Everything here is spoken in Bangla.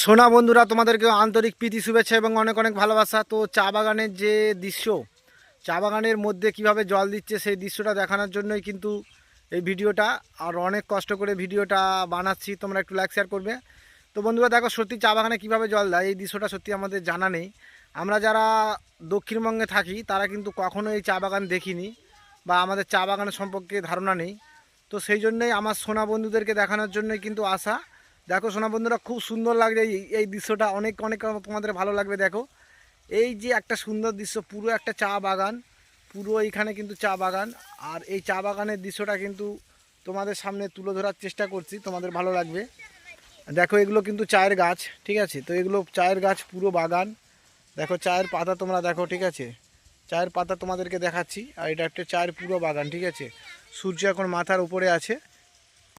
সোনা বন্ধুরা, তোমাদেরকে আন্তরিক প্রীতি শুভেচ্ছা এবং অনেক অনেক ভালোবাসা। তো চা বাগানের যে দৃশ্য, চা বাগানের মধ্যে কিভাবে জল দিচ্ছে সেই দৃশ্যটা দেখানোর জন্যই কিন্তু এই ভিডিওটা। আর অনেক কষ্ট করে ভিডিওটা বানাচ্ছি, তোমরা একটু লাইক শেয়ার করবে। তো বন্ধুরা দেখো, সত্যি চা বাগানে কীভাবে জল দেয় এই দৃশ্যটা সত্যি আমাদের জানা নেই। আমরা যারা দক্ষিণবঙ্গে থাকি তারা কিন্তু কখনো এই চা বাগান দেখিনি বা আমাদের চা বাগানের সম্পর্কে ধারণা নেই। তো সেই জন্যই আমার সোনা বন্ধুদেরকে দেখানোর জন্যই কিন্তু আসা। দেখো সোনা বন্ধুরা, খুব সুন্দর লাগছে এই দৃশ্যটা, অনেক অনেক তোমাদের ভালো লাগবে। দেখো এই যে একটা সুন্দর দৃশ্য, পুরো একটা চা বাগান, পুরো এইখানে কিন্তু চা বাগান। আর এই চা বাগানের দৃশ্যটা কিন্তু তোমাদের সামনে তুলে ধরার চেষ্টা করছি, তোমাদের ভালো লাগবে। দেখো এগুলো কিন্তু চায়ের গাছ, ঠিক আছে? তো এগুলো চায়ের গাছ, পুরো বাগান। দেখো চায়ের পাতা তোমরা দেখো, ঠিক আছে? চায়ের পাতা তোমাদেরকে দেখাচ্ছি। আর এটা একটা চায়ের পুরো বাগান, ঠিক আছে? সূর্য এখন মাথার উপরে আছে।